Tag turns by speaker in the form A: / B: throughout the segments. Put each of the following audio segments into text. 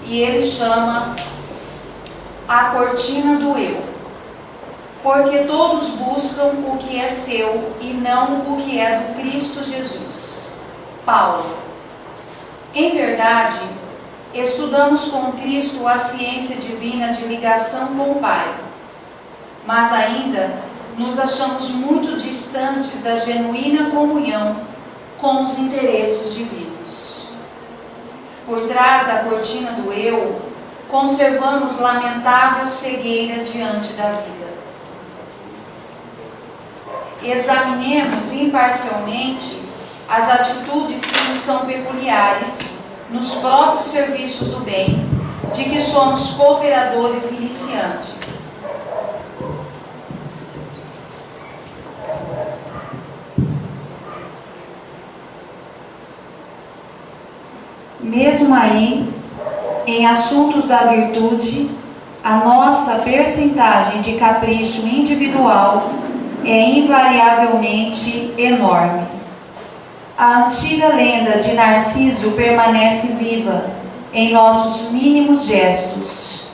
A: e ele chama a cortina do eu. Porque todos buscam o que é seu e não o que é do Cristo Jesus. Paulo. Em verdade, estudamos com Cristo a ciência divina de ligação com o Pai, mas ainda nos achamos muito distantes da genuína comunhão com os interesses divinos. Por trás da cortina do eu, conservamos lamentável cegueira diante da vida. Examinemos imparcialmente as atitudes que nos são peculiares nos próprios serviços do bem, de que somos cooperadores iniciantes. Mesmo aí, em assuntos da virtude, a nossa percentagem de capricho individual é invariavelmente enorme. A antiga lenda de Narciso permanece viva em nossos mínimos gestos,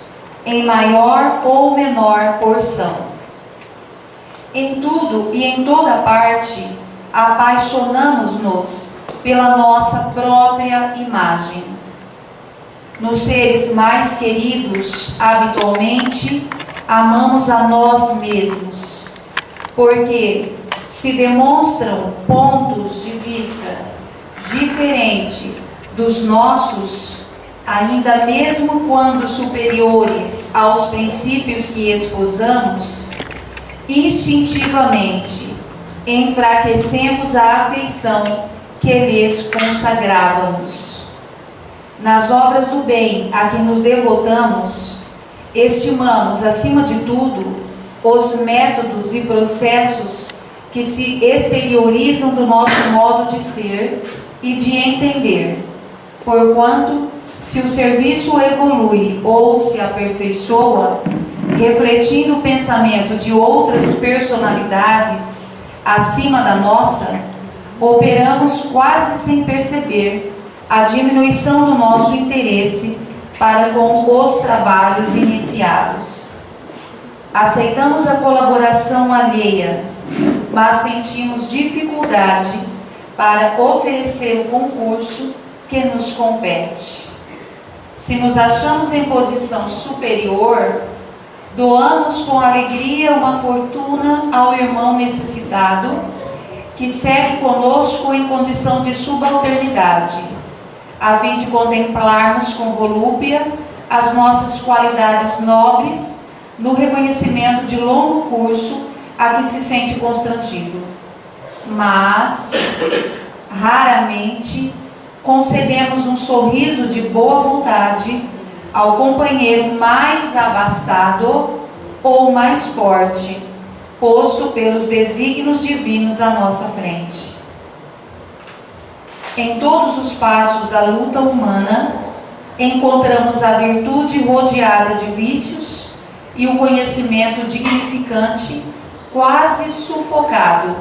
A: em maior ou menor porção. Em tudo e em toda parte, apaixonamos-nos pela nossa própria imagem. Nos seres mais queridos, habitualmente, amamos a nós mesmos, porque se demonstram pontos de vista diferentes dos nossos, ainda mesmo quando superiores aos princípios que esposamos, instintivamente enfraquecemos a afeição que lhes consagrávamos. Nas obras do bem a que nos devotamos, estimamos, acima de tudo, os métodos e processos que se exteriorizam do nosso modo de ser e de entender, porquanto, se o serviço evolui ou se aperfeiçoa, refletindo o pensamento de outras personalidades acima da nossa, operamos quase sem perceber a diminuição do nosso interesse para com os trabalhos iniciados. Aceitamos a colaboração alheia, mas sentimos dificuldade para oferecer o concurso que nos compete. Se nos achamos em posição superior, doamos com alegria uma fortuna ao irmão necessitado, que segue conosco em condição de subalternidade, a fim de contemplarmos com volúpia as nossas qualidades nobres, no reconhecimento de longo curso a que se sente constrangido. Mas, raramente, concedemos um sorriso de boa vontade ao companheiro mais abastado ou mais forte, posto pelos desígnios divinos à nossa frente. Em todos os passos da luta humana, encontramos a virtude rodeada de vícios e o conhecimento dignificante quase sufocado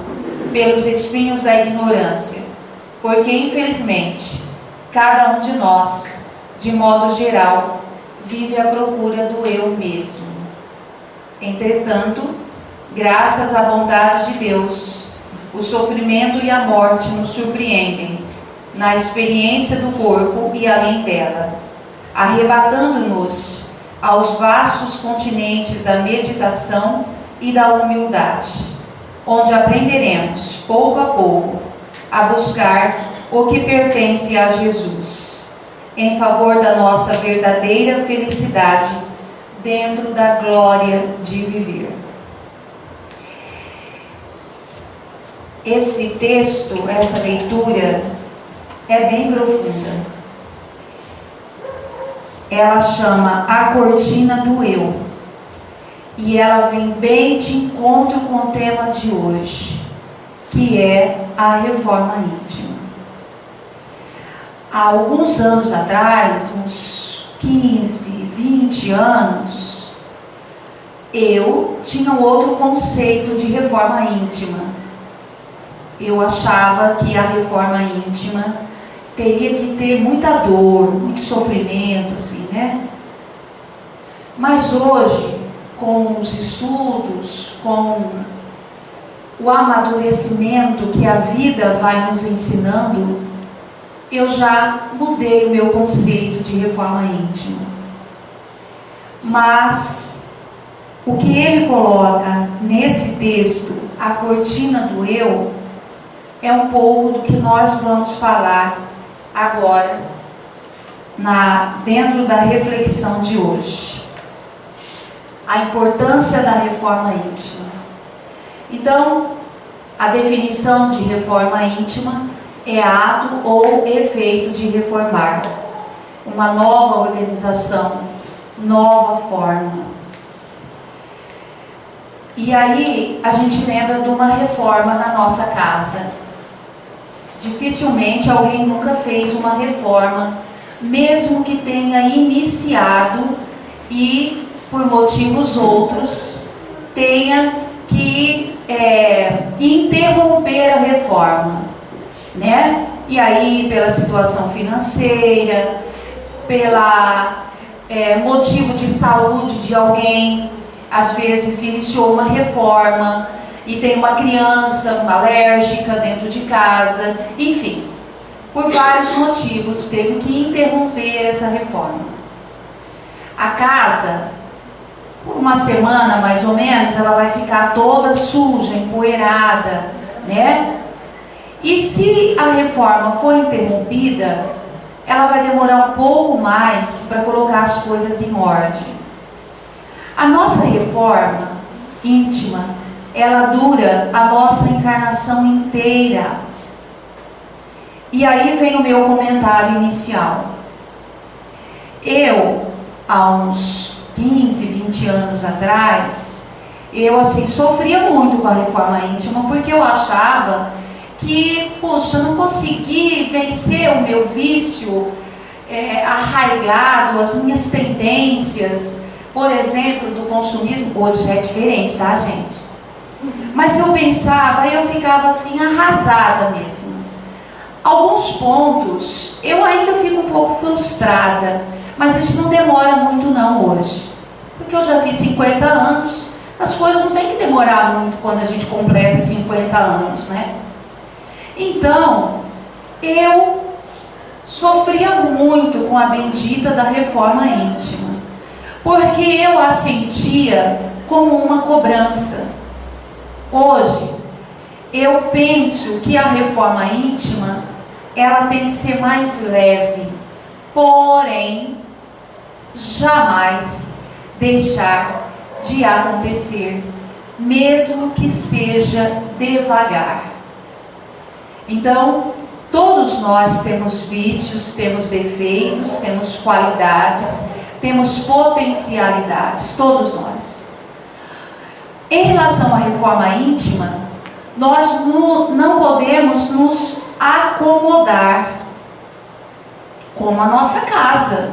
A: pelos espinhos da ignorância, porque, infelizmente, cada um de nós, de modo geral, vive à procura do eu mesmo. Entretanto, graças à bondade de Deus, o sofrimento e a morte nos surpreendem na experiência do corpo e além dela, arrebatando-nos aos vastos continentes da meditação e da humildade, onde aprenderemos, pouco a pouco, a buscar o que pertence a Jesus, em favor da nossa verdadeira felicidade dentro da glória de viver. Esse texto, essa leitura, é bem profunda. Ela chama A Cortina do Eu, e ela vem bem de encontro com o tema de hoje, que é a reforma íntima. Há alguns anos atrás, uns 15, 20 anos, eu tinha um outro conceito de reforma íntima. Eu achava que a reforma íntima teria que ter muita dor, muito sofrimento, assim, né? Mas hoje, com os estudos, com o amadurecimento que a vida vai nos ensinando, eu já mudei o meu conceito de reforma íntima. Mas o que ele coloca nesse texto, a cortina do eu, é um pouco do que nós vamos falar agora, dentro da reflexão de hoje. A importância da reforma íntima. Então, a definição de reforma íntima é ato ou efeito de reformar. Uma nova organização, nova forma. E aí, a gente lembra de uma reforma na nossa casa. Dificilmente alguém nunca fez uma reforma, mesmo que tenha iniciado e, por motivos outros, tenha que interromper a reforma, né? E aí, pela situação financeira, pela motivo de saúde de alguém, às vezes iniciou uma reforma e tem uma criança alérgica dentro de casa, enfim, por vários motivos teve que interromper essa reforma. A casa, por uma semana mais ou menos, ela vai ficar toda suja, empoeirada, né? E se a reforma for interrompida, ela vai demorar um pouco mais para colocar as coisas em ordem. A nossa reforma íntima, ela dura a nossa encarnação inteira. E aí vem o meu comentário inicial. Eu, há uns 15, 20 anos atrás, eu assim, sofria muito com a reforma íntima, porque eu achava que, puxa, não consegui vencer o meu vício arraigado, as minhas tendências, por exemplo, do consumismo. Hoje já é diferente, tá, gente? Mas eu pensava, eu ficava assim, arrasada mesmo. Alguns pontos, eu ainda fico um pouco frustrada, mas isso não demora muito não hoje. Porque eu já fiz 50 anos, as coisas não tem que demorar muito quando a gente completa 50 anos, né? Então, eu sofria muito com a bendita da reforma íntima, porque eu a sentia como uma cobrança. Hoje, eu penso que a reforma íntima, ela tem que ser mais leve, porém, jamais deixar de acontecer, mesmo que seja devagar. Então, todos nós temos vícios, temos defeitos, temos qualidades, temos potencialidades, todos nós. Em relação à reforma íntima, nós não podemos nos acomodar como a nossa casa.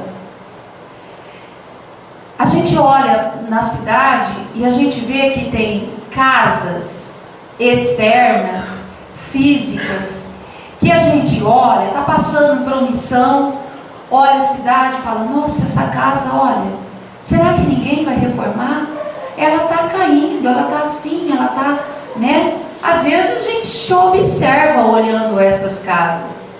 A: A gente olha na cidade e a gente vê que tem casas externas, físicas, que a gente olha, está passando promissão, olha a cidade e fala, nossa, essa casa, olha, será que ninguém vai reformar? Ela está caindo, ela está assim, ela está, né? Às vezes a gente se observa olhando essas casas.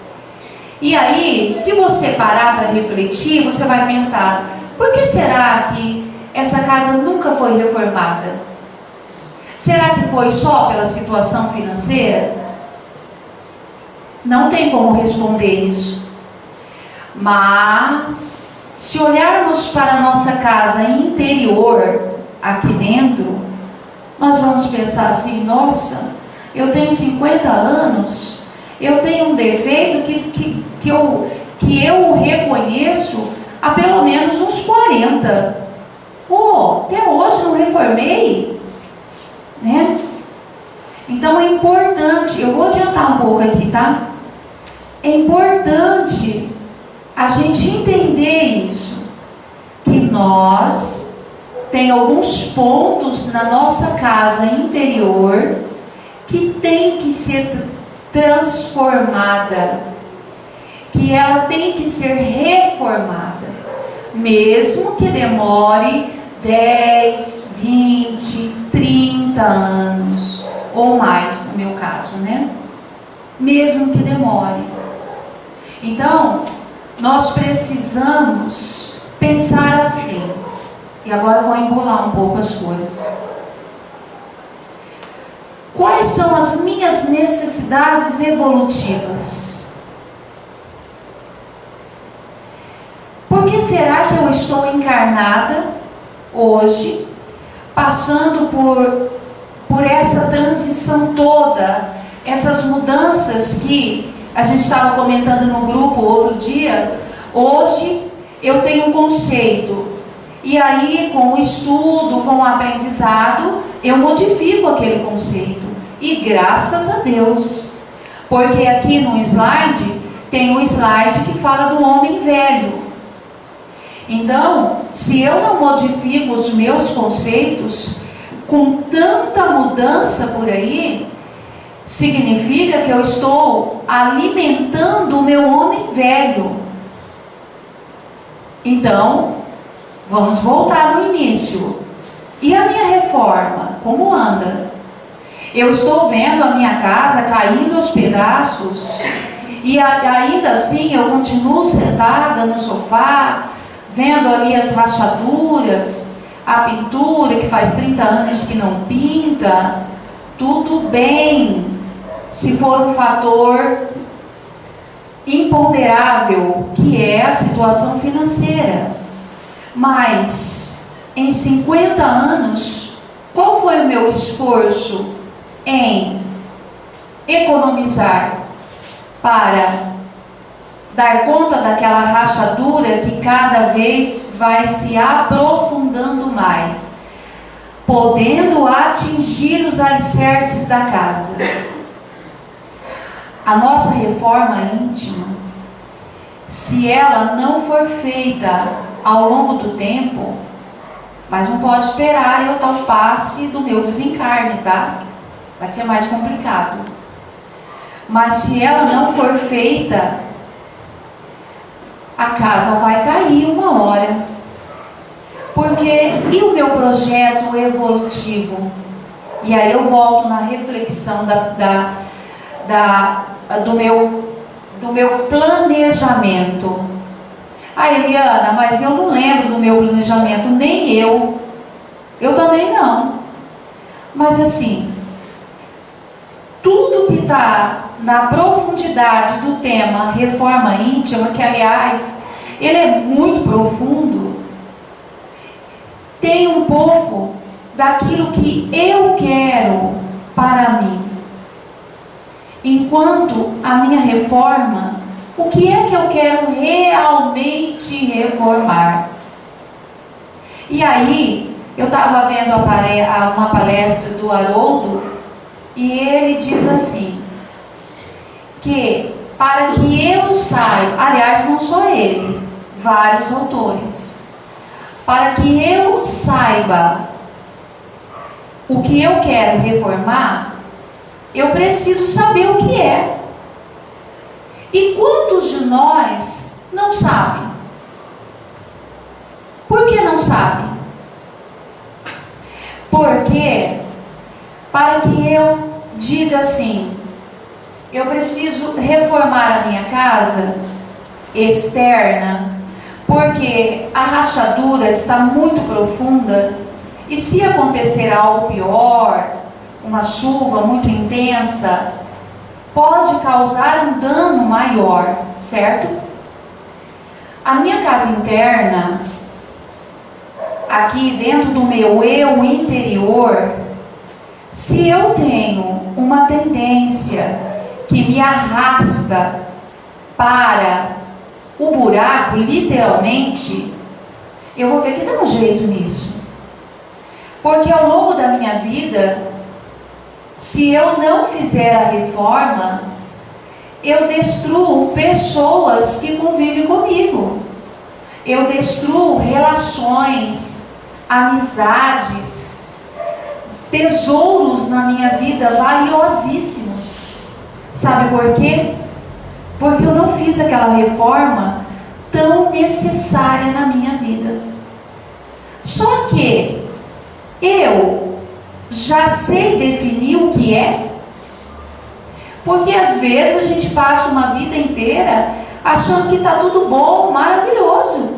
A: E aí, se você parar para refletir, você vai pensar, por que será que essa casa nunca foi reformada? Será que foi só pela situação financeira? Não tem como responder isso. Mas, se olharmos para a nossa casa interior, aqui dentro, nós vamos pensar assim, nossa, eu tenho 50 anos, eu tenho um defeito que eu reconheço há pelo menos uns 40. Pô, até hoje não reformei, né? Então é importante, eu vou adiantar um pouco aqui, tá? É importante a gente entender isso, que nós tem alguns pontos na nossa casa interior que tem que ser transformada, que ela tem que ser reformada, mesmo que demore 10, 20, 30 anos, ou mais, no meu caso, né? Mesmo que demore. Então, nós precisamos pensar assim, e agora eu vou embolar um pouco as coisas. Quais são as minhas necessidades evolutivas? Por que será que eu estou encarnada hoje, passando por essa transição toda, essas mudanças que a gente estava comentando no grupo outro dia? Hoje eu tenho um conceito, e aí com o estudo, com o aprendizado, eu modifico aquele conceito. E graças a Deus, porque aqui no slide, tem o slide que fala do homem velho. Então, se eu não modifico os meus conceitos, com tanta mudança por aí, significa que eu estou alimentando o meu homem velho. Então, vamos voltar no início. E a minha reforma, como anda? Eu estou vendo a minha casa caindo aos pedaços, e ainda assim eu continuo sentada no sofá, vendo ali as rachaduras, a pintura que faz 30 anos que não pinta. Tudo bem, se for um fator imponderável, que é a situação financeira. Mas, em 50 anos, qual foi o meu esforço em economizar para dar conta daquela rachadura que cada vez vai se aprofundando mais, podendo atingir os alicerces da casa? A nossa reforma íntima, se ela não for feita ao longo do tempo, mas não pode esperar eu dar o passe do meu desencarne, tá? Vai ser mais complicado. Mas se ela não for feita, a casa vai cair uma hora. Porque, e o meu projeto evolutivo? E aí eu volto na reflexão do meu planejamento. Ah, Eliana, mas eu não lembro do meu planejamento, nem eu. Eu também não. Mas assim, tudo que está na profundidade do tema reforma íntima, que aliás, ele é muito profundo, tem um pouco daquilo que eu quero para mim. Enquanto a minha reforma, o que é que eu quero realmente reformar? E aí, eu estava vendo uma palestra do Haroldo, e ele diz assim, que para que eu saiba, aliás, não só ele, vários autores, para que eu saiba o que eu quero reformar, eu preciso saber o que é. E quantos de nós não sabem? Por que não sabem? Porque, para que eu diga assim, eu preciso reformar a minha casa externa, porque a rachadura está muito profunda, e se acontecer algo pior, uma chuva muito intensa, pode causar um dano maior, certo? A minha casa interna, aqui dentro do meu eu interior, se eu tenho uma tendência que me arrasta para o buraco, literalmente, eu vou ter que dar um jeito nisso. Porque ao longo da minha vida, se eu não fizer a reforma, eu destruo pessoas que convivem comigo. Eu destruo relações, amizades, tesouros na minha vida valiosíssimos. Sabe por quê? porque eu não fiz aquela reforma tão necessária na minha vida. Só que eu já sei definir o que é, porque às vezes a gente passa uma vida inteira achando que está tudo bom, maravilhoso,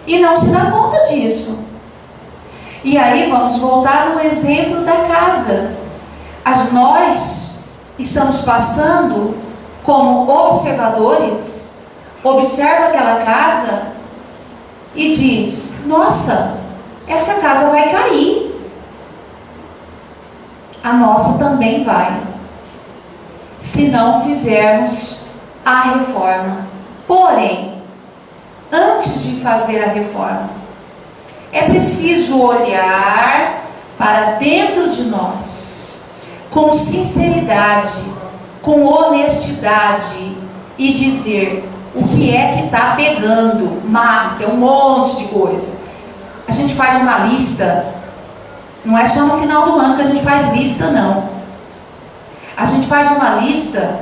A: e não se dá conta disso. E aí vamos voltar no exemplo da casa. Nós estamos passando como observadores, observa aquela casa e diz: nossa, essa casa vai cair. A nossa também vai, se não fizermos a reforma. Porém, antes de fazer a reforma, é preciso olhar para dentro de nós, com sinceridade, com honestidade, e dizer o que é que está pegando. Mas tem um monte de coisa. A gente faz uma lista, não é só no final do ano que a gente faz lista, não. A gente faz uma lista,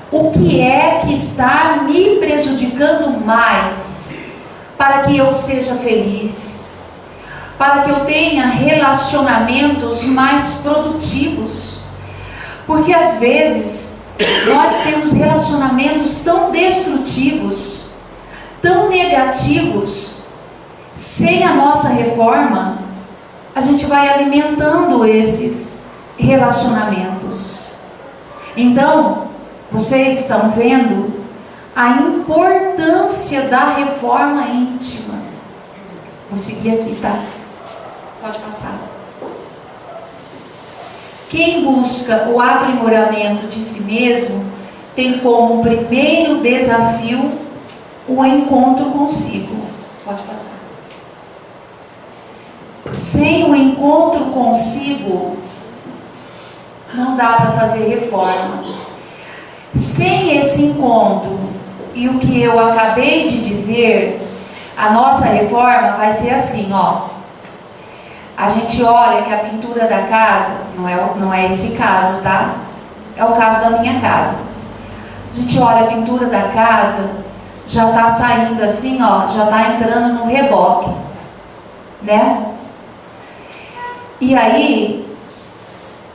A: o que é que está me prejudicando mais, para que eu seja feliz, para que eu tenha relacionamentos mais produtivos. Porque às vezes nós temos relacionamentos tão destrutivos, tão negativos. Sem a nossa reforma, a gente vai alimentando esses relacionamentos. Então, vocês estão vendo a importância da reforma íntima. Vou seguir aqui, tá? Pode passar. Quem busca o aprimoramento de si mesmo tem como primeiro desafio o encontro consigo. Pode passar. Sem o encontro consigo, não dá para fazer reforma. Sem esse encontro e o que eu acabei de dizer, a nossa reforma vai ser assim, ó. A gente olha que a pintura da casa, não é esse caso, tá? É o caso da minha casa. A gente olha a pintura da casa, já está saindo assim, ó, já está entrando no reboque, né? E aí,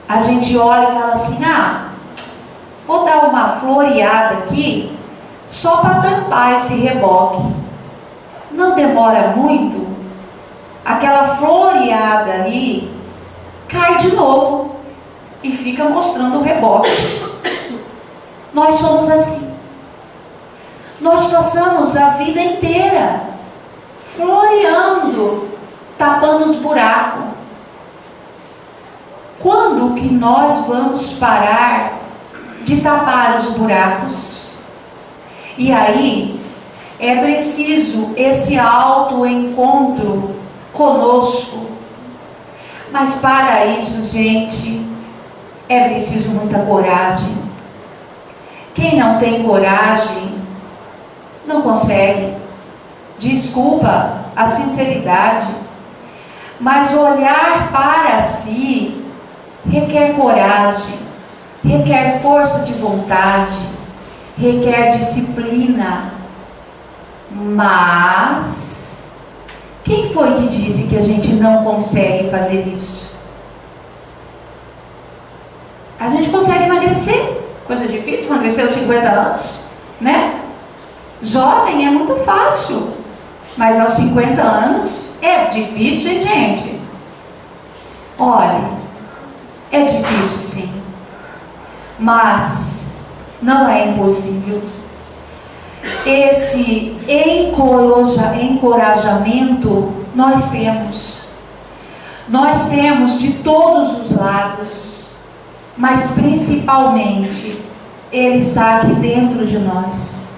A: a gente olha e fala assim: ah, vou dar uma floreada aqui, só para tampar esse reboque. Não demora muito, aquela floreada ali cai de novo e fica mostrando o reboque. Nós somos assim. Nós passamos a vida inteira floreando, tapando os buracos. Quando que nós vamos parar de tapar os buracos? E aí é preciso esse autoencontro conosco. Mas para isso, gente, é preciso muita coragem. Quem não tem coragem não consegue. Desculpa a sinceridade, mas olhar para si requer coragem, requer força de vontade, requer disciplina. Mas quem foi que disse que a gente não consegue fazer isso? A gente consegue emagrecer, coisa difícil emagrecer aos 50 anos, né? Jovem é muito fácil, mas aos 50 anos é difícil, hein, gente? Olha, é difícil sim, mas não é impossível. Esse encorajamento nós temos de todos os lados, mas principalmente ele está aqui dentro de nós.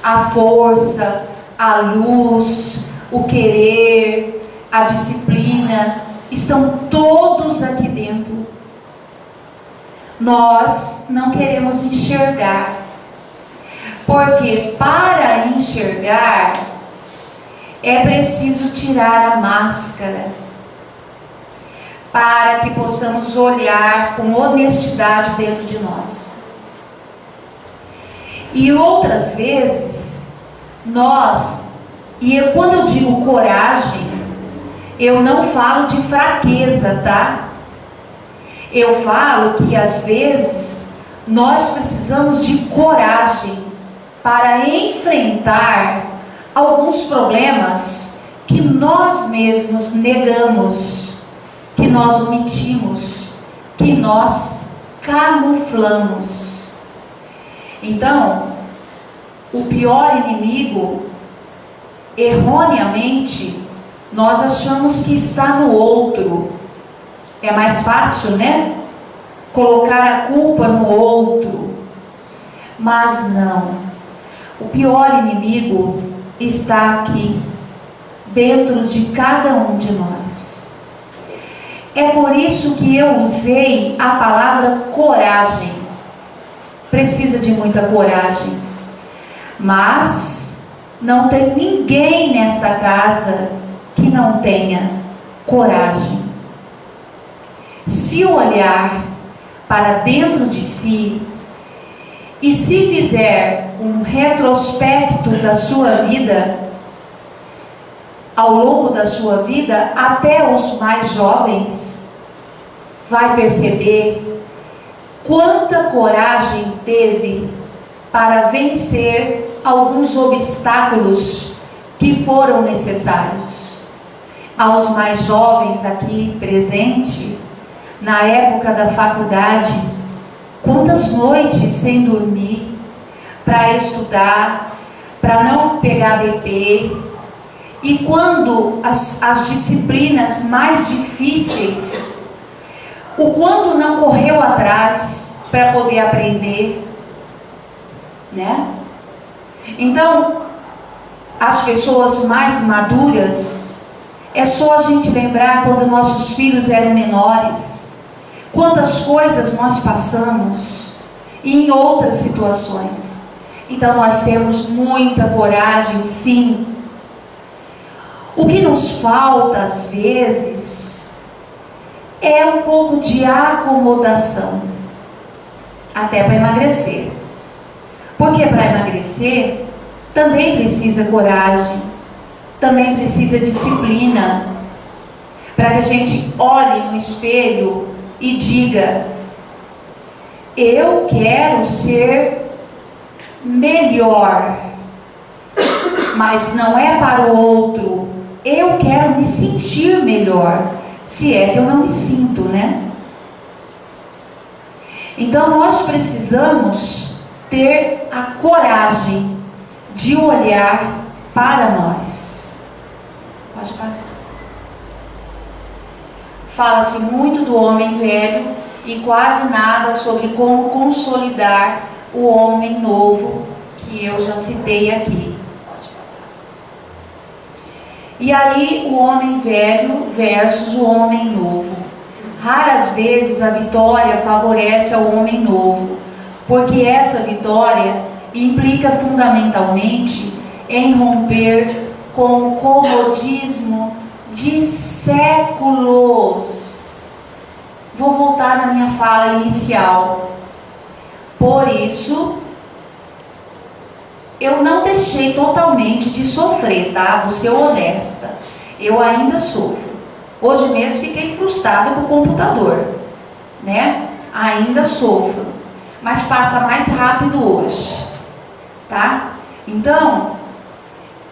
A: A força, a luz, o querer, a disciplina, estão todos aqui dentro. Nós não queremos enxergar, porque para enxergar é preciso tirar a máscara, para que possamos olhar com honestidade dentro de nós. E outras vezes, quando eu digo coragem, eu não falo de fraqueza, tá? Eu falo que às vezes nós precisamos de coragem para enfrentar alguns problemas que nós mesmos negamos, que nós omitimos, que nós camuflamos. Então, o pior inimigo, erroneamente, nós achamos que está no outro. É mais fácil, né? Colocar a culpa no outro. Mas não. O pior inimigo está aqui, dentro de cada um de nós. É por isso que eu usei a palavra coragem. Precisa de muita coragem. Mas não tem ninguém nesta casa que não tenha coragem. Se olhar para dentro de si e se fizer um retrospecto da sua vida, ao longo da sua vida, até os mais jovens, vai perceber quanta coragem teve para vencer alguns obstáculos que foram necessários. Aos mais jovens aqui presentes, na época da faculdade, quantas noites sem dormir para estudar, para não pegar DP, e quando as disciplinas mais difíceis, o quanto não correu atrás para poder aprender, né? Então, as pessoas mais maduras, é só a gente lembrar quando nossos filhos eram menores, quantas coisas nós passamos, e em outras situações. Então nós temos muita coragem, sim. O que nos falta às vezes é um pouco de acomodação, até para emagrecer. Porque para emagrecer também precisa coragem, também precisa disciplina, para que a gente olhe no espelho e diga: eu quero ser melhor, mas não é para o outro, eu quero me sentir melhor, se é que eu não me sinto, né? Então nós precisamos ter a coragem de olhar para nós. Pode passar. Fala-se muito do homem velho e quase nada sobre como consolidar o homem novo, que eu já citei aqui. Pode passar. E aí, o homem velho versus o homem novo. Raras vezes a vitória favorece ao homem novo, porque essa vitória implica fundamentalmente em romper com o comodismo de séculos. Vou voltar na minha fala inicial. Por isso, eu não deixei totalmente de sofrer, tá? Vou ser honesta. Eu ainda sofro. Hoje mesmo fiquei frustrada com o computador, né? Ainda sofro. Mas passa mais rápido hoje, tá? Então,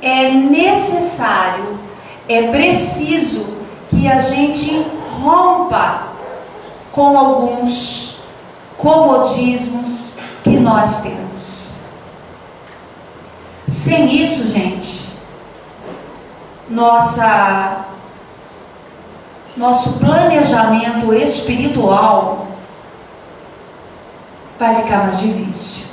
A: é necessário, é preciso que a gente rompa com alguns comodismos que nós temos. Sem isso, gente, nosso planejamento espiritual vai ficar mais difícil.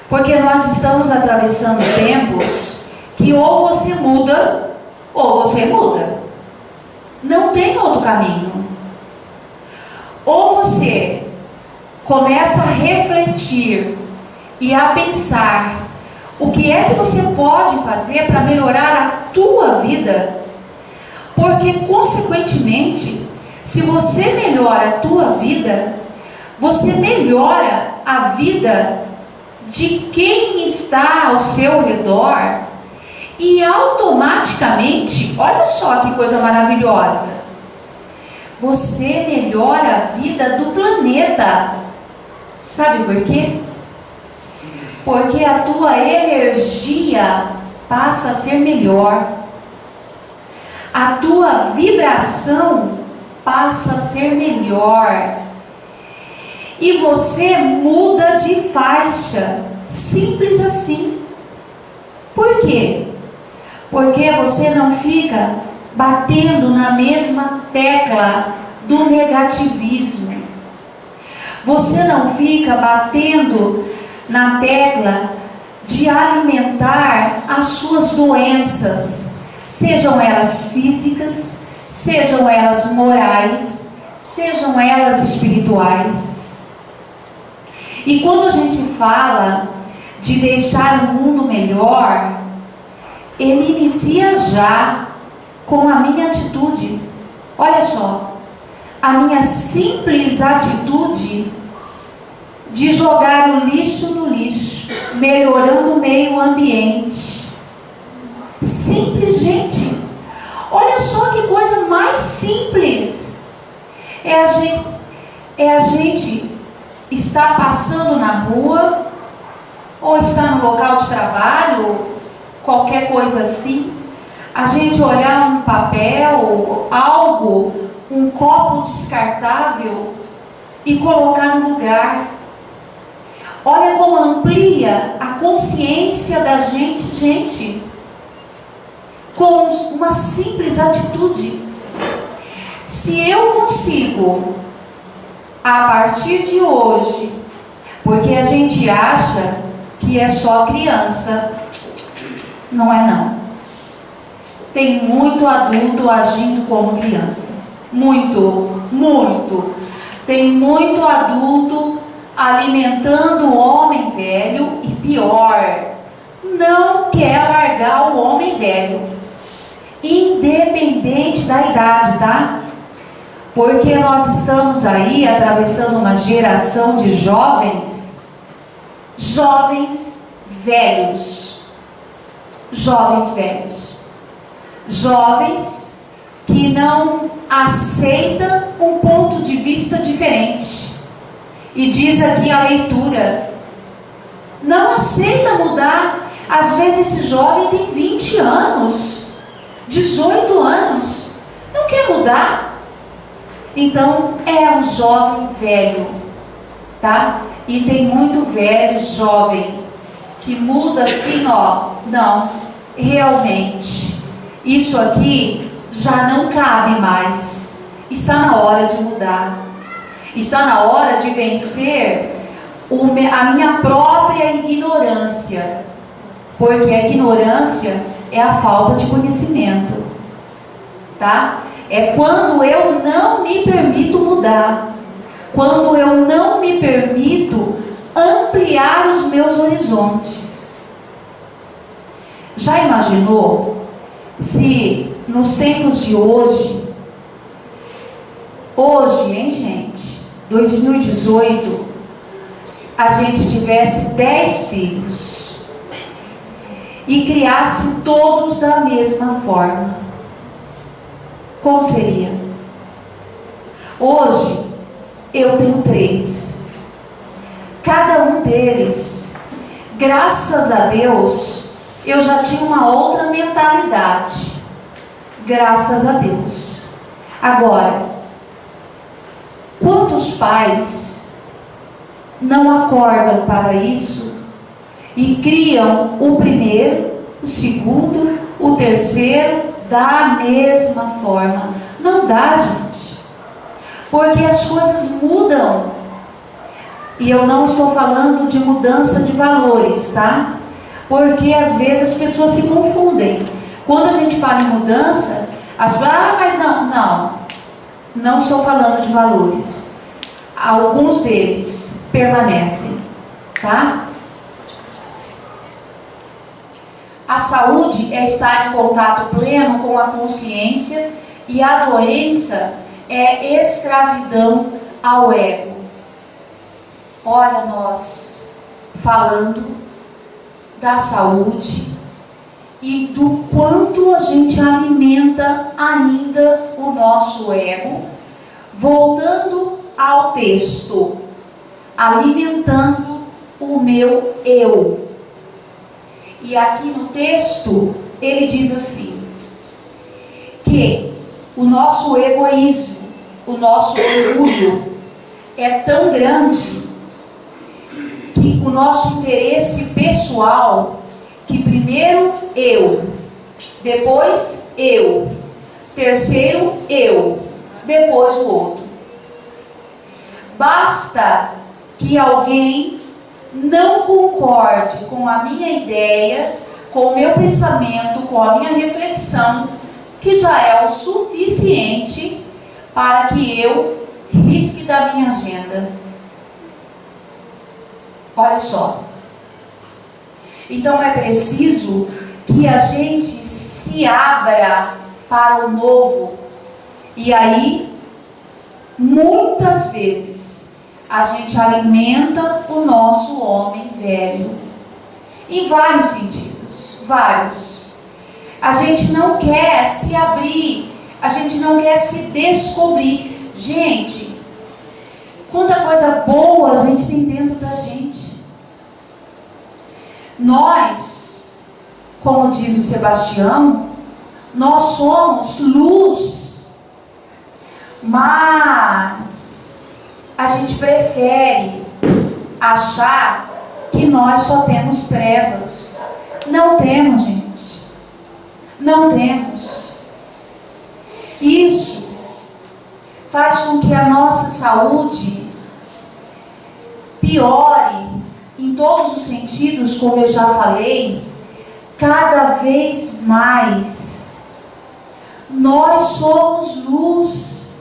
A: Porque nós estamos atravessando tempos que ou você muda, ou você muda. Não tem outro caminho. Ou você começa a refletir e a pensar o que é que você pode fazer para melhorar a tua vida, porque consequentemente, se você melhora a tua vida, você melhora a vida de quem está ao seu redor e automaticamente, olha só que coisa maravilhosa, você melhora a vida do planeta. Sabe por quê? Porque a tua energia passa a ser melhor, a tua vibração passa a ser melhor, e você muda de faixa, simples assim. Por quê? Porque você não fica batendo na mesma tecla do negativismo, você não fica batendo na tecla de alimentar as suas doenças, sejam elas físicas, sejam elas morais, sejam elas espirituais. E quando a gente fala de deixar o mundo melhor, ele inicia já com a minha atitude. Olha só, a minha simples atitude de jogar o lixo no lixo, melhorando o meio ambiente. Simples, gente. Olha só que coisa mais simples. É a gente estar passando na rua, ou estar no local de trabalho, qualquer coisa assim, a gente olhar um papel, algo, um copo descartável e colocar no lugar. Olha como amplia a consciência da gente, com uma simples atitude. Se eu consigo, a partir de hoje, porque a gente acha que é só criança, não é não. Tem muito adulto agindo como criança, muito. Tem muito adulto alimentando o homem velho e pior, não quer largar o homem velho, independente da idade, tá? Porque nós estamos aí atravessando uma geração de jovens velhos, jovens que não aceitam um ponto de vista diferente. E diz aqui a leitura, não aceita mudar. Às vezes esse jovem tem 20 anos, 18 anos, não quer mudar. Então é um jovem velho, tá? E tem muito velho jovem que muda assim, ó, não, realmente, isso aqui já não cabe mais, está na hora de mudar, está na hora de vencer a minha própria ignorância, porque a ignorância é a falta de conhecimento, tá? É quando eu não me permito mudar, quando eu não me permito ampliar os meus horizontes. Já imaginou se nos tempos de hoje, hein, gente, 2018, a gente tivesse 10 filhos e criasse todos da mesma forma? Como seria? Hoje eu tenho 3. Cada um deles, graças a Deus, eu já tinha uma outra mentalidade. Graças a Deus. Agora, quantos pais não acordam para isso e criam o primeiro, o segundo, o terceiro da mesma forma? Não dá, gente, porque as coisas mudam. E eu não estou falando de mudança de valores, tá? Porque às vezes as pessoas se confundem. Quando a gente fala em mudança, as pessoas, mas não estou falando de valores. Alguns deles permanecem, tá? A saúde é estar em contato pleno com a consciência, e a doença é escravidão ao ego. Olha, nós falando da saúde e do quanto a gente alimenta ainda o nosso ego, voltando ao texto, alimentando o meu eu. E aqui no texto, ele diz assim, que o nosso egoísmo, o nosso orgulho é tão grande que o nosso interesse pessoal, que primeiro eu, depois eu, terceiro eu, depois o outro. Basta que alguém não concorde com a minha ideia, com o meu pensamento, com a minha reflexão, que já é o suficiente para que eu risque da minha agenda. Olha só. Então é preciso que a gente se abra para o novo. E aí, muitas vezes, a gente alimenta o nosso homem velho. Em vários sentidos, vários. A gente não quer se abrir, a gente não quer se descobrir. Gente, quanta coisa boa a gente tem dentro da gente. Nós, como diz o Sebastião, nós somos luz, mas a gente prefere achar que nós só temos trevas. Não temos, gente. Não temos. Isso faz com que a nossa saúde piore em todos os sentidos, como eu já falei, cada vez mais. Nós somos luz.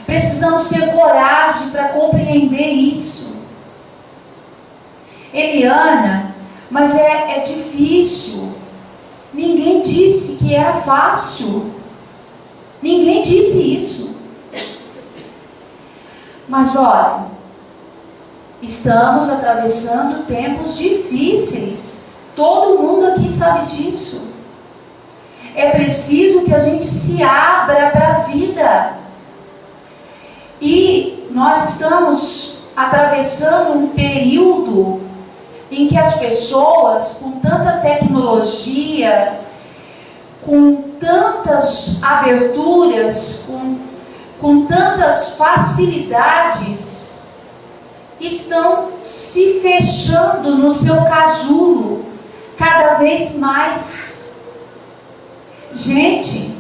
A: Precisamos ter coragem para compreender isso. Eliana, mas é difícil. Ninguém disse que era fácil. Ninguém disse isso. Mas olha, estamos atravessando tempos difíceis. Todo mundo aqui sabe disso. É preciso que a gente se abra para a vida. E nós estamos atravessando um período em que as pessoas, com tanta tecnologia, com tantas aberturas, com tantas facilidades, estão se fechando no seu casulo cada vez mais. Gente,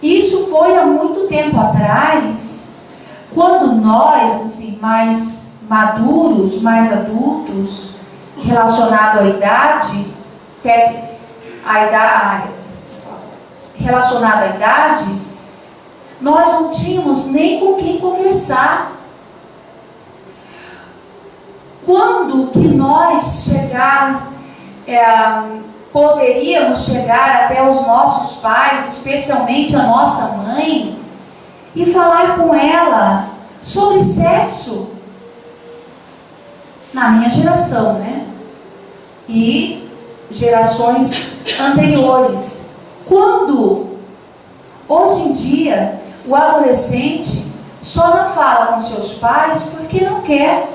A: isso foi há muito tempo atrás, quando nós, assim, mais maduros, mais adultos, relacionado à idade, relacionado à idade, nós não tínhamos nem com quem conversar. Quando que nós poderíamos chegar até os nossos pais, especialmente a nossa mãe, e falar com ela sobre sexo? Na minha geração, né? E gerações anteriores. Quando? Hoje em dia, o adolescente só não fala com seus pais porque não quer.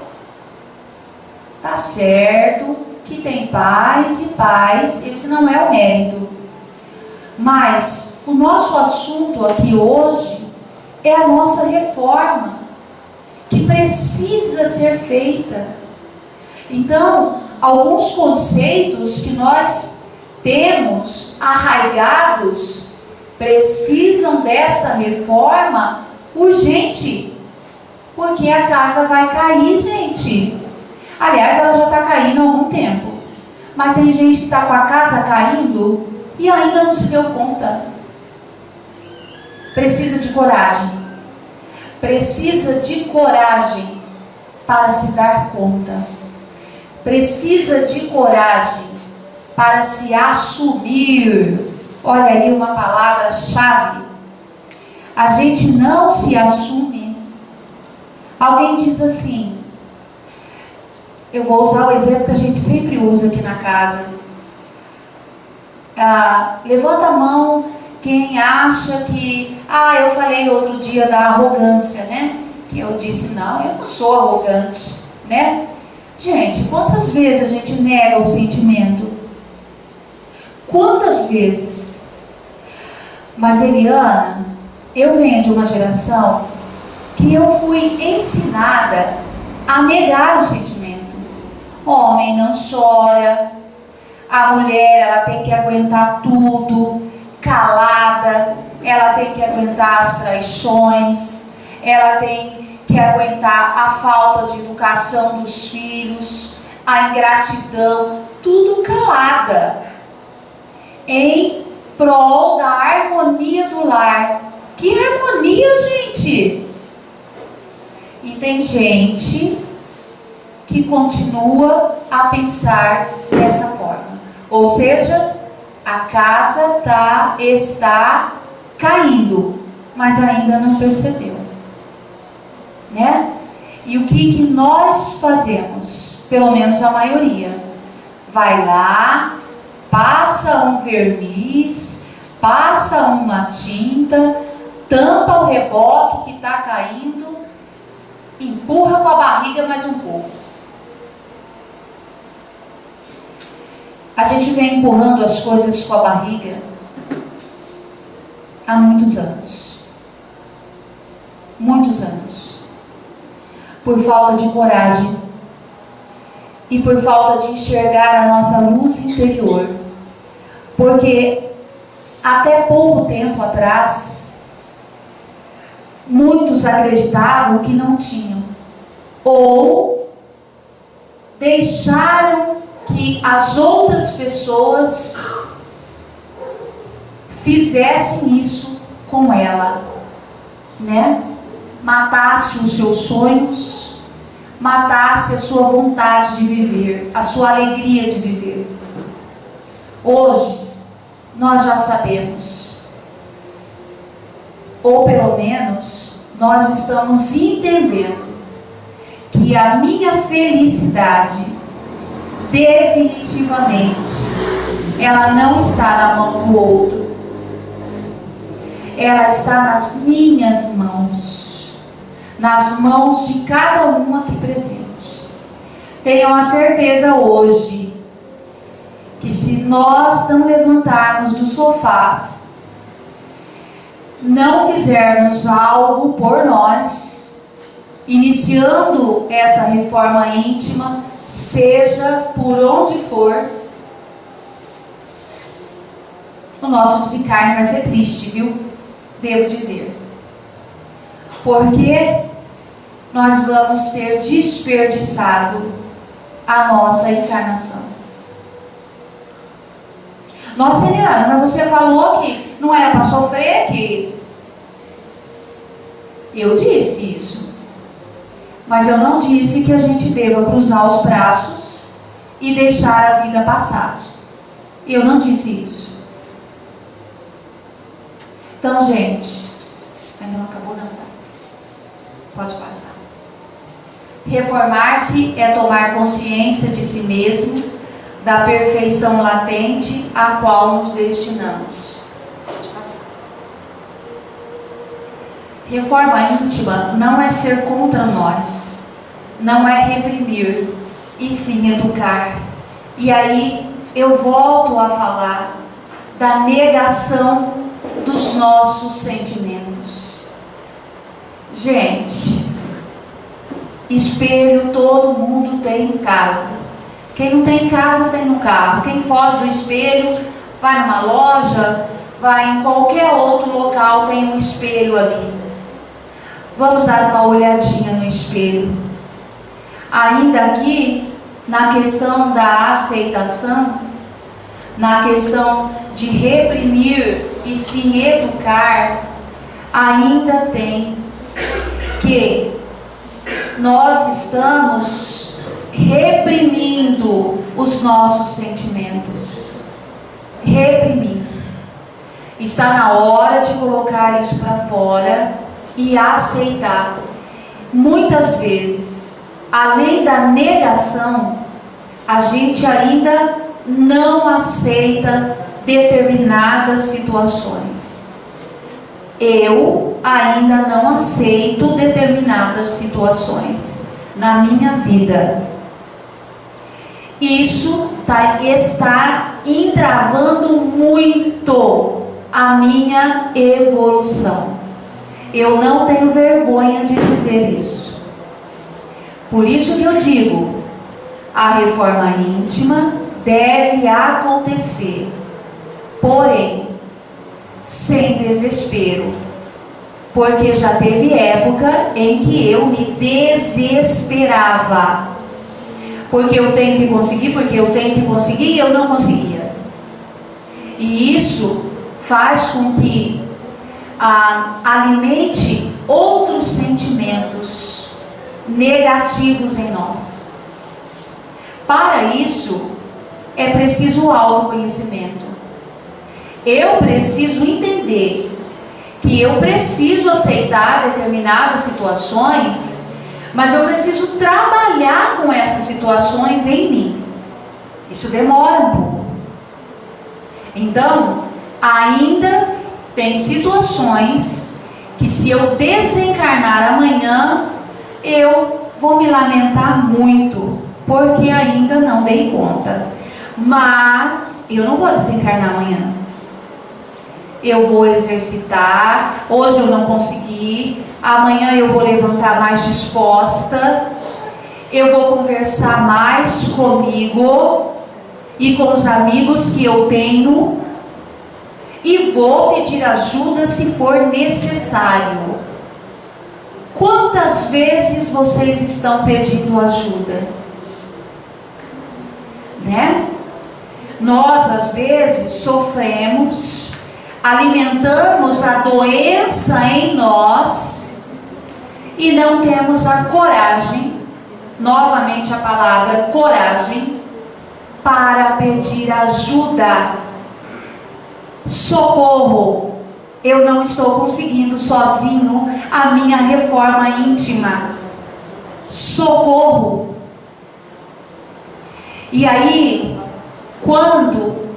A: Tá certo que tem pais e pais, esse não é o mérito. Mas o nosso assunto aqui hoje é a nossa reforma, que precisa ser feita. Então, alguns conceitos que nós temos arraigados precisam dessa reforma urgente, porque a casa vai cair, gente. Aliás, ela já está caindo há algum tempo, mas tem gente que está com a casa caindo e ainda não se deu conta. Precisa de coragem. Precisa de coragem para se dar conta. Precisa de coragem para se assumir. Olha aí uma palavra-chave. A gente não se assume. Alguém diz assim, eu vou usar o exemplo que a gente sempre usa aqui na casa. Levanta a mão quem acha que... eu falei outro dia da arrogância, né? Que eu disse, não, eu não sou arrogante, né? Gente, quantas vezes a gente nega o sentimento? Quantas vezes? Mas, Eliana, eu venho de uma geração que eu fui ensinada a negar o sentimento. Homem não chora, a mulher ela tem que aguentar tudo, calada, ela tem que aguentar as traições, ela tem que aguentar a falta de educação dos filhos, a ingratidão, tudo calada, em prol da harmonia do lar. Que harmonia, gente! E tem gente que continua a pensar dessa forma. Ou seja, a casa está caindo, mas ainda não percebeu, né? E o que nós fazemos? Pelo menos a maioria. Vai lá, passa um verniz, passa uma tinta, tampa o reboque que está caindo, empurra com a barriga mais um pouco. A gente vem empurrando as coisas com a barriga há muitos anos. Muitos anos. Por falta de coragem e por falta de enxergar a nossa luz interior. Porque até pouco tempo atrás, muitos acreditavam que não tinham, ou deixaram que as outras pessoas fizessem isso com ela, né? Matasse os seus sonhos, matasse a sua vontade de viver, a sua alegria de viver. Hoje, nós já sabemos, ou pelo menos, nós estamos entendendo que a minha felicidade, definitivamente, ela não está na mão do outro, ela está nas minhas mãos, nas mãos de cada um aqui presente. Tenham a certeza hoje que se nós não levantarmos do sofá, não fizermos algo por nós, iniciando essa reforma íntima, seja por onde for, o nosso desencarne vai ser triste, viu? Devo dizer. Porque nós vamos ter desperdiçado a nossa encarnação. Nossa, Eliana, mas você falou que não era para sofrer, que... Eu disse isso. Mas eu não disse que a gente deva cruzar os braços e deixar a vida passar. Eu não disse isso. Então, gente, ainda não acabou nada. Pode passar. Reformar-se é tomar consciência de si mesmo, da perfeição latente a qual nos destinamos. Pode passar. Reforma íntima não é ser contra nós, não é reprimir, e sim educar. E aí eu volto a falar da negação dos nossos sentimentos. Gente, espelho todo mundo tem em casa. Quem não tem em casa tem no carro. Quem foge do espelho vai numa loja, vai em qualquer outro local, tem um espelho ali. Vamos dar uma olhadinha no espelho. Ainda aqui, na questão da aceitação, na questão de reprimir e se educar, ainda tem que nós estamos reprimindo os nossos sentimentos. Reprimindo. Está na hora de colocar isso para fora e aceitar. muitas vezes, além da negação, a gente ainda não aceita determinadas situações. Eu ainda não aceito determinadas situações na minha vida. Isso está entravando muito a minha evolução. Eu não tenho vergonha de dizer isso. Por isso que eu digo, a reforma íntima deve acontecer, porém, sem desespero, porque já teve época em que eu me desesperava, porque eu tenho que conseguir, e eu não conseguia. E isso faz com que alimente outros sentimentos negativos em nós. Para isso, é preciso autoconhecimento. Eu preciso entender que eu preciso aceitar determinadas situações, mas eu preciso trabalhar com essas situações em mim. Isso demora um pouco. Então, ainda tem situações que, se eu desencarnar amanhã, eu vou me lamentar muito, porque ainda não dei conta. Mas eu não vou desencarnar amanhã. Eu vou exercitar. Hoje eu não consegui, amanhã eu vou levantar mais disposta. Eu vou conversar mais comigo e com os amigos que eu tenho, e vou pedir ajuda se for necessário. Quantas vezes vocês estão pedindo ajuda? Né? Nós, às vezes, sofremos, alimentamos a doença em nós e não temos a coragem, novamente a palavra coragem, para pedir ajuda. Socorro, eu não estou conseguindo sozinho a minha reforma íntima. Socorro. E aí, quando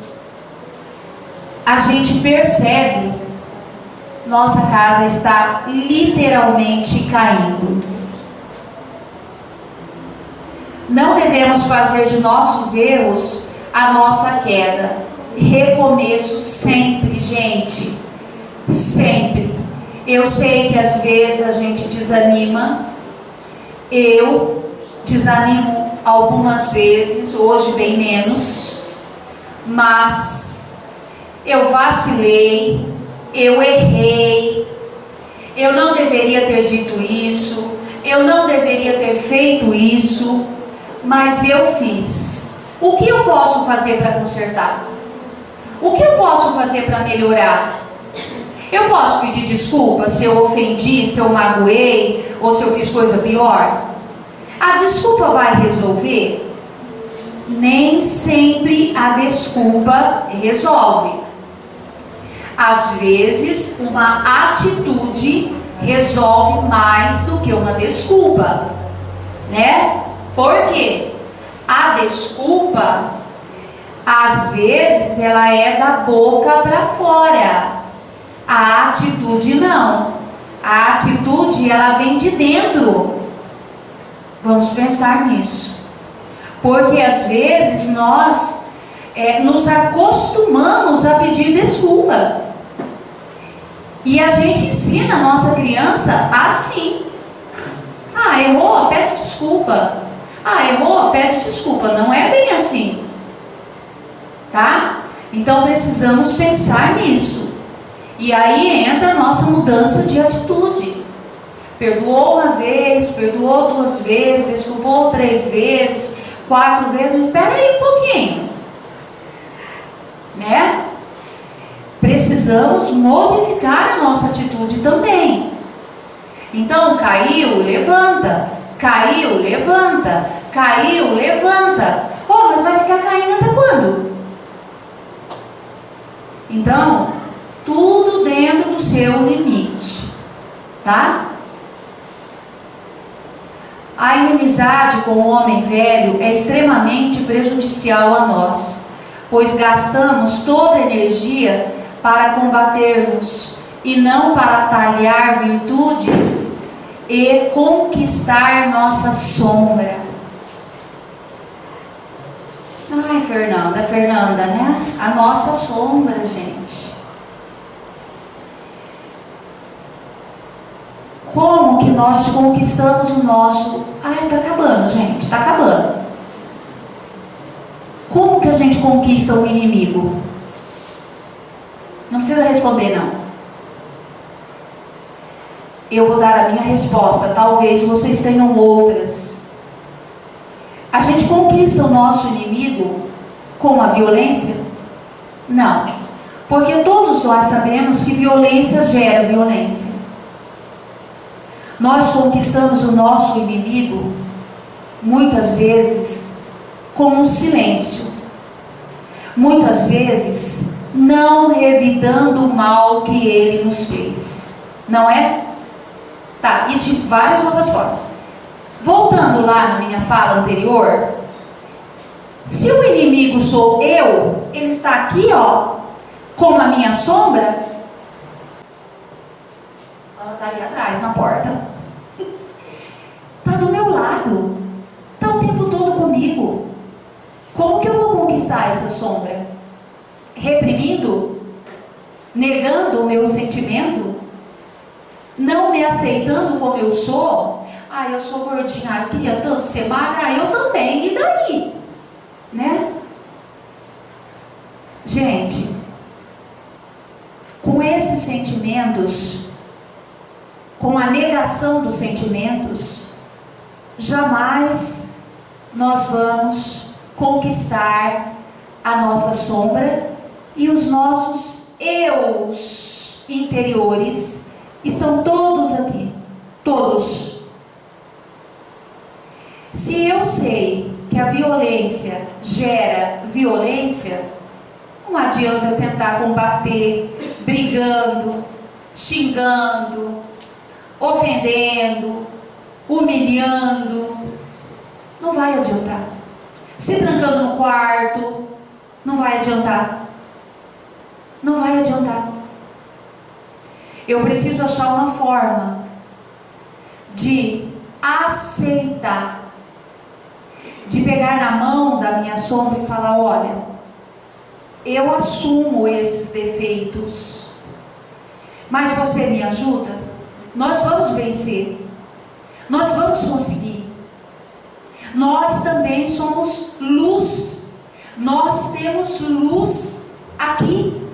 A: a gente percebe, nossa casa está literalmente caindo. Não devemos fazer de nossos erros a nossa queda. Recomeço sempre, gente. Sempre. Eu sei que às vezes a gente desanima. Eu desanimo algumas vezes, hoje bem menos. Mas eu vacilei, eu errei, eu não deveria ter dito isso, eu não deveria ter feito isso, mas eu fiz. O que eu posso fazer para consertar? O que eu posso fazer para melhorar? Eu posso pedir desculpa se eu ofendi, se eu magoei, ou se eu fiz coisa pior? A desculpa vai resolver? Nem sempre a desculpa resolve. Às vezes, uma atitude resolve mais do que uma desculpa, né? Por quê? A desculpa, às vezes, ela é da boca para fora. A atitude não. A atitude, ela vem de dentro. Vamos pensar nisso. Porque às vezes nós nos acostumamos a pedir desculpa. E a gente ensina a nossa criança assim. Ah, errou? Pede desculpa. Ah, errou? Pede desculpa. Não é bem assim. Tá? Então precisamos pensar nisso. E aí entra a nossa mudança de atitude. Perdoou uma vez, perdoou 2 vezes, desculpou 3 vezes, 4 vezes. Espera aí um pouquinho. Né? Precisamos modificar a nossa atitude também. Então, caiu, levanta. Caiu, levanta. Caiu, levanta. Oh, mas vai ficar caindo até quando? Então, tudo dentro do seu limite. Tá? A inimizade com o homem velho é extremamente prejudicial a nós, pois gastamos toda a energia para combatermos e não para talhar virtudes e conquistar nossa sombra. Ai, Fernanda, né? A nossa sombra, gente. Como que nós conquistamos o nosso... Ai, tá acabando, gente, tá acabando. Como que a gente conquista o inimigo? Não precisa responder, não. Eu vou dar a minha resposta, talvez vocês tenham outras. A gente conquista o nosso inimigo com a violência? Não. Porque todos nós sabemos que violência gera violência. Nós conquistamos o nosso inimigo, muitas vezes, com um silêncio. Muitas vezes, não revidando o mal que ele nos fez. Não é? Tá, e de várias outras formas. Voltando lá na minha fala anterior, se o inimigo sou eu, ele está aqui, ó, como a minha sombra, ela está ali atrás, na porta. Está do meu lado. Está o tempo todo comigo. Como que eu vou conquistar essa sombra? Reprimindo? Negando o meu sentimento? Não me aceitando como eu sou? Ah, eu sou gordinha, eu queria tanto ser magra, eu também, e daí? Né? Gente, com esses sentimentos, com a negação dos sentimentos, jamais nós vamos conquistar a nossa sombra, e os nossos eus interiores estão todos aqui, todos. Se eu sei que a violência gera violência, não adianta eu tentar combater brigando, xingando, ofendendo, humilhando. Não vai adiantar. Se trancando no quarto, não vai adiantar. Não vai adiantar. Eu preciso achar uma forma de aceitar, de pegar na mão da minha sombra e falar: olha, eu assumo esses defeitos, mas você me ajuda? Nós vamos vencer. Nós vamos conseguir. Nós também somos luz. Nós temos luz aqui.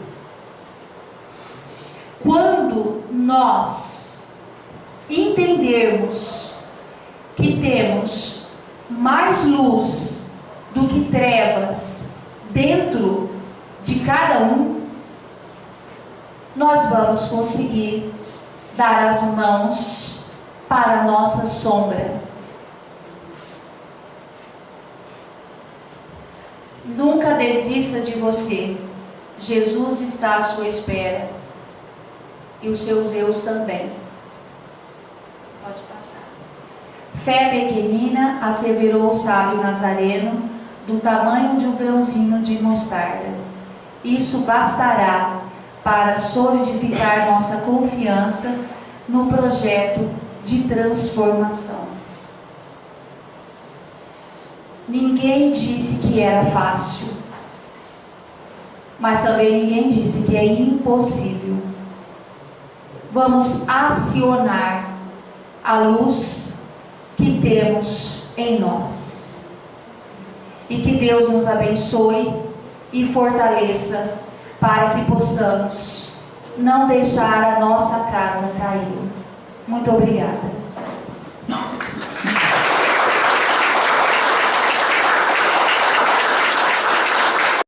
A: Quando nós entendermos que temos mais luz do que trevas dentro de cada um, nós vamos conseguir dar as mãos para a nossa sombra. Nunca desista de você. Jesus está à sua espera. E os seus eus também. Pode passar. Fé pequenina, asseverou o sábio Nazareno, do tamanho de um grãozinho de mostarda. Isso bastará para solidificar nossa confiança no projeto de transformação. Ninguém disse que era fácil, mas também ninguém disse que é impossível. Vamos acionar a luz que temos em nós. E que Deus nos abençoe e fortaleça para que possamos não deixar a nossa casa cair. Muito obrigada.